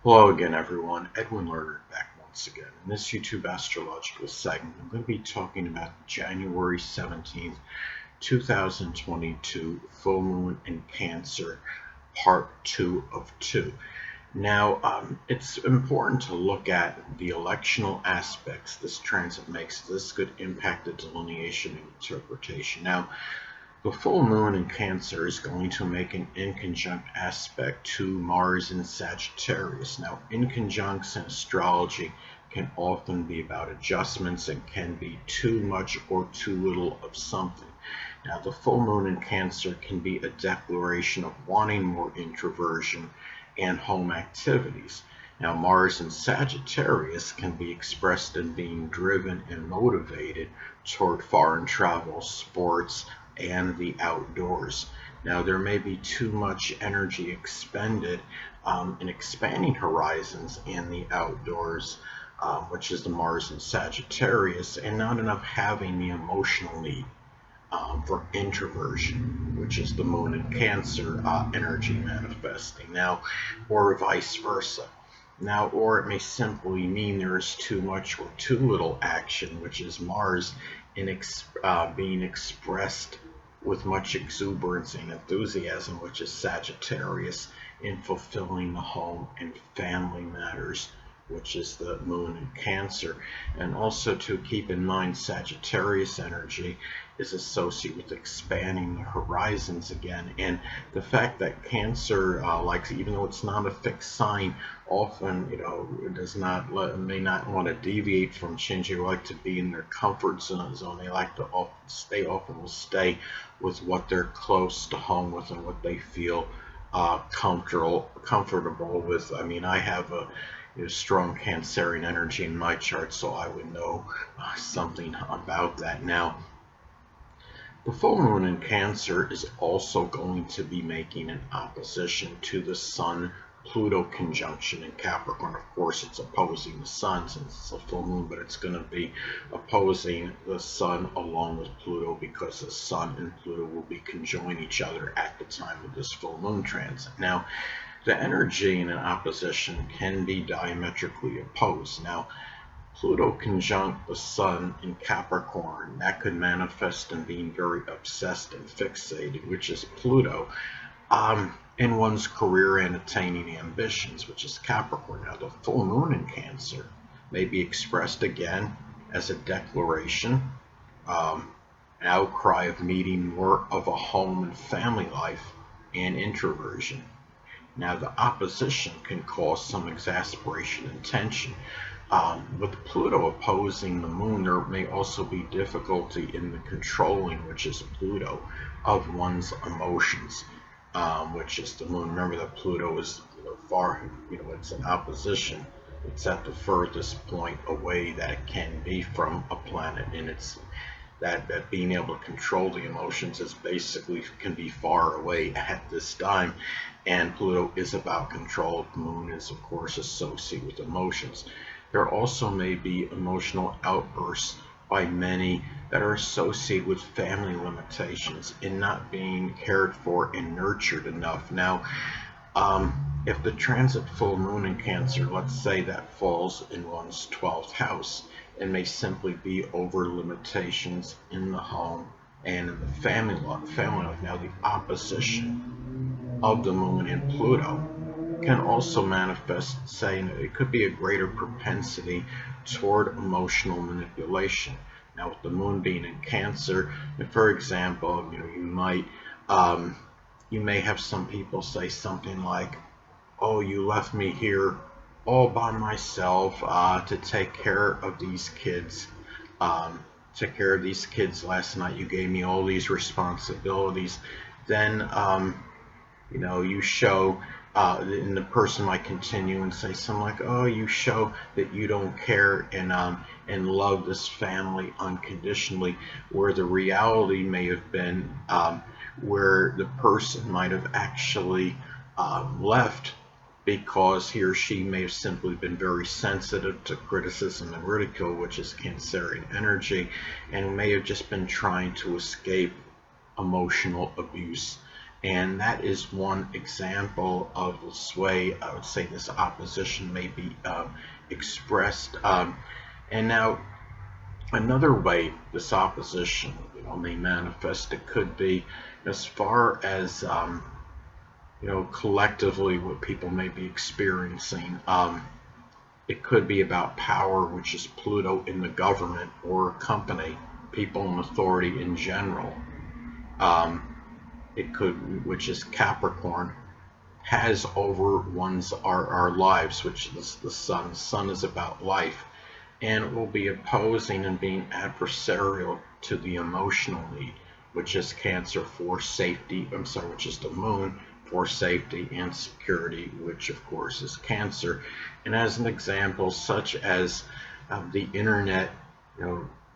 Hello again, everyone. Edwin Learnard back once again. In this YouTube astrological segment, I'm going to be talking about January 17th, 2022, full moon in Cancer, part 2 of 2. Now, it's important to look at the electional aspects this transit makes. This could impact the delineation and interpretation. Now, the full moon in Cancer is going to make an inconjunct aspect to Mars in Sagittarius. Now, inconjuncts in astrology can often be about adjustments and can be too much or too little of something. Now, the full moon in Cancer can be a declaration of wanting more introversion and home activities. Now, Mars in Sagittarius can be expressed in being driven and motivated toward foreign travel, sports, and the outdoors. Now, there may be too much energy expended in expanding horizons in the outdoors, which is the Mars in Sagittarius, and not enough having the emotional need for introversion, which is the moon in Cancer energy manifesting. Now, or vice versa. Now, or it may simply mean there is too much or too little action, which is Mars being expressed with much exuberance and enthusiasm, which is Sagittarius, in fulfilling the home and family matters, which is the moon in Cancer. And also to keep in mind, Sagittarius energy is associated with expanding the horizons again. And the fact that Cancer likes, even though it's not a fixed sign, often it does not may not want to deviate from change. They like to be in their comfort zone. They like to often will stay with what they're close to home with and what they feel comfortable with. I mean, I have a strong Cancerian energy in my chart, so I would know something about that. Now, the full moon in Cancer is also going to be making an opposition to the Sun Pluto conjunction in Capricorn. Of course, it's opposing the Sun since it's a full moon, but it's going to be opposing the Sun along with Pluto because the Sun and Pluto will be conjoining each other at the time of this full moon transit. Now, the energy in an opposition can be diametrically opposed. Now, Pluto conjunct the Sun in Capricorn, that could manifest in being very obsessed and fixated, which is Pluto, in one's career and attaining ambitions, which is Capricorn. Now, the full moon in Cancer may be expressed again as a declaration, an outcry of needing more of a home and family life and introversion. Now, the opposition can cause some exasperation and tension. With Pluto opposing the moon, there may also be difficulty in the controlling, which is Pluto, of one's emotions, which is the moon. Remember that Pluto is far, it's an opposition. It's at the furthest point away that it can be from a planet, and it's that being able to control the emotions is basically can be far away at this time. And Pluto is about control. The moon is, of course, associated with emotions. There also may be emotional outbursts by many that are associated with family limitations and not being cared for and nurtured enough. Now, if the transit full moon in Cancer, let's say that falls in one's 12th house, it may simply be over limitations in the home and in the family life. Now, the opposition of the moon in Pluto can also manifest, saying it could be a greater propensity toward emotional manipulation. Now, with the moon being in Cancer, for example, you may have some people say something like, "Oh, you left me here all by myself to take care of these kids. Took care of these kids last night. You gave me all these responsibilities." Then you show, and the person might continue and say something like, "Oh, you show that you don't care and love this family unconditionally," where the reality may have been where the person might have actually left because he or she may have simply been very sensitive to criticism and ridicule, which is Cancerian energy, and may have just been trying to escape emotional abuse And that is one example of this way I would say this opposition may be expressed. And now another way this opposition, may manifest, it could be as far as collectively what people may be experiencing. It could be about power, which is Pluto in the government or company, people in authority in general. It could, which is Capricorn, has over our lives, which is the sun. The sun is about life, and it will be opposing and being adversarial to the emotional need, which is Cancer for safety. Which is the moon for safety and security, which of course is Cancer. And as an example, such as the internet,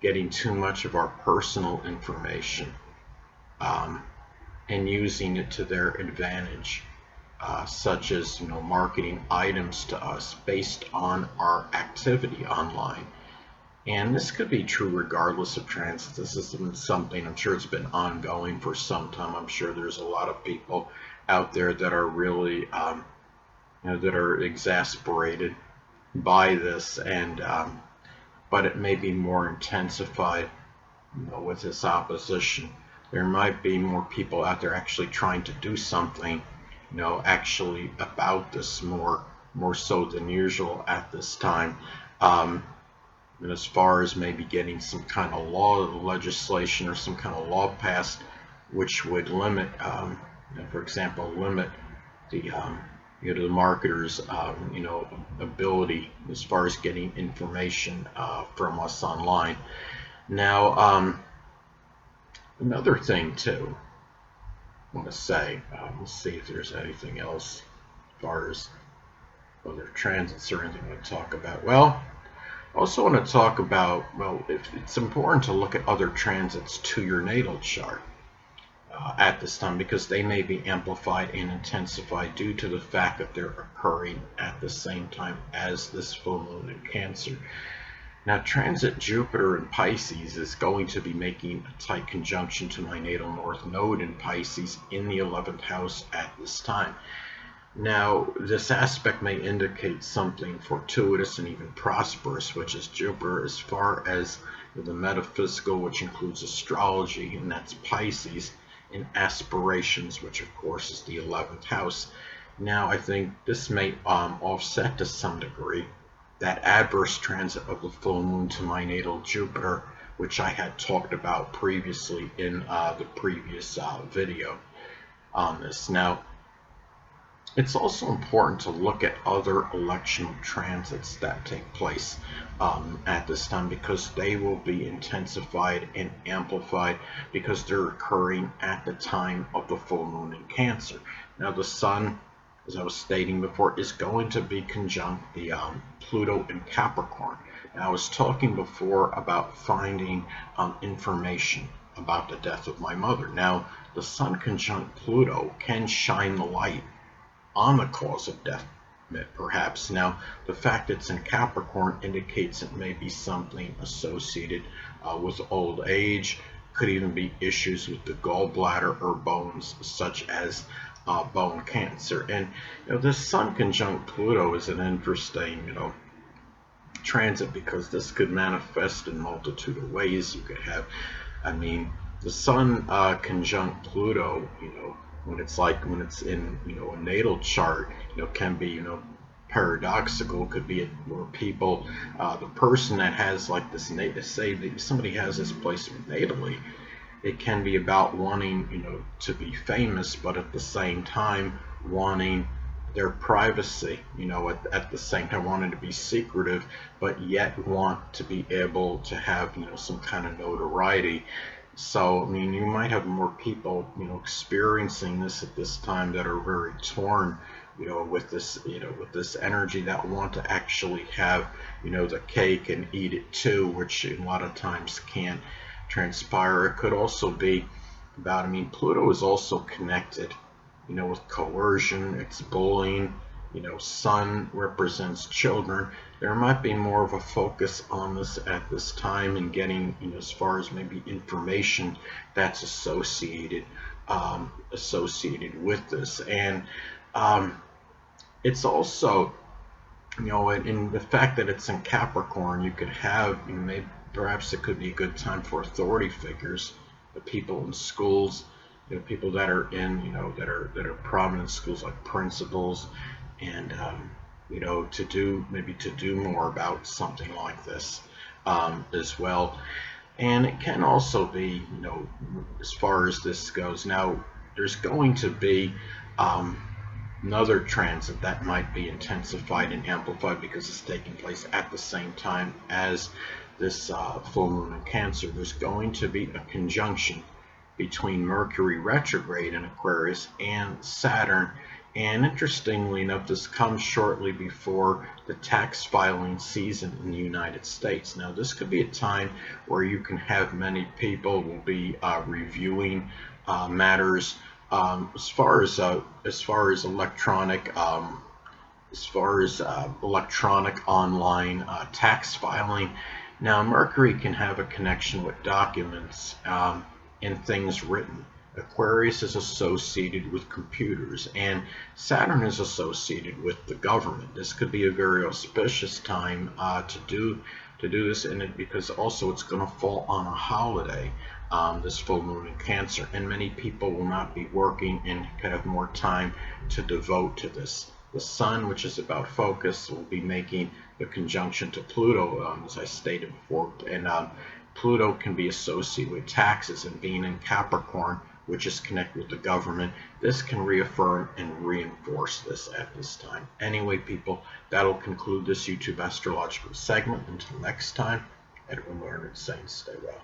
getting too much of our personal information and using it to their advantage. Such as marketing items to us based on our activity online. And this could be true regardless of transits. This is something I'm sure it's been ongoing for some time. I'm sure there's a lot of people out there that are really that are exasperated by this, and but it may be more intensified with this opposition. There might be more people out there actually trying to do something actually about this more so than usual at this time. And as far as maybe getting some kind of legislation or some kind of law passed, which would limit, for example, limit the the marketers, ability as far as getting information from us online. Now, another thing too, I want to say, let's see if there's anything else as far as other transits or anything to talk about. Well, I also want to talk about, if it's important to look at other transits to your natal chart at this time, because they may be amplified and intensified due to the fact that they're occurring at the same time as this full moon in Cancer. Now, transit Jupiter in Pisces is going to be making a tight conjunction to my natal north node in Pisces in the 11th house at this time. Now, this aspect may indicate something fortuitous and even prosperous, which is Jupiter, as far as the metaphysical, which includes astrology, and that's Pisces, and aspirations, which of course is the 11th house. Now, I think this may offset to some degree that adverse transit of the full moon to my natal Jupiter, which I had talked about previously in the previous video on this. Now, it's also important to look at other electional transits that take place at this time, because they will be intensified and amplified because they're occurring at the time of the full moon in Cancer. Now, the sun, as I was stating before, is going to be conjunct the Pluto in Capricorn. Now, I was talking before about finding information about the death of my mother. Now, the sun conjunct Pluto can shine the light on the cause of death, perhaps. Now, the fact it's in Capricorn indicates it may be something associated with old age. Could even be issues with the gallbladder or bones, such as bone cancer. And this sun conjunct Pluto is an interesting transit, because this could manifest in multitude of ways. You could have, the sun conjunct Pluto, when it's in a natal chart, can be paradoxical. Could be where people, the person that has like this, say that somebody has this placement natally, it can be about wanting to be famous, but at the same time wanting their privacy, at the same time wanting to be secretive, but yet want to be able to have some kind of notoriety. So, you might have more people, experiencing this at this time, that are very torn, with this energy, that want to actually have, the cake and eat it too, which a lot of times can't transpire. It could also be about, Pluto is also connected, with coercion, it's bullying. Sun represents children. There might be more of a focus on this at this time, and getting, as far as maybe information that's associated associated with this. And um, it's also, in the fact that it's in Capricorn, you could have, maybe perhaps it could be a good time for authority figures, the people in schools, people that are in, that are prominent schools, like principals, and to do more about something like this as well. And it can also be, as far as this goes. Now, there's going to be um, another transit that might be intensified and amplified because it's taking place at the same time as this full moon in Cancer. There's going to be a conjunction between Mercury retrograde in Aquarius and Saturn. And interestingly enough, this comes shortly before the tax filing season in the United States. Now, this could be a time where you can have many people will be reviewing matters as far as electronic online tax filing. Now, Mercury can have a connection with documents and things written. Aquarius is associated with computers, and Saturn is associated with the government. This could be a very auspicious time to do this, because also it's going to fall on a holiday, this full moon in Cancer, and many people will not be working and could have more time to devote to this. The Sun, which is about focus, will be making the conjunction to Pluto, as I stated before, and Pluto can be associated with taxes, and being in Capricorn, which is connected with the government, this can reaffirm and reinforce this at this time. Anyway, people, that'll conclude this YouTube astrological segment. Until next time, Edwin Learnard saying stay well.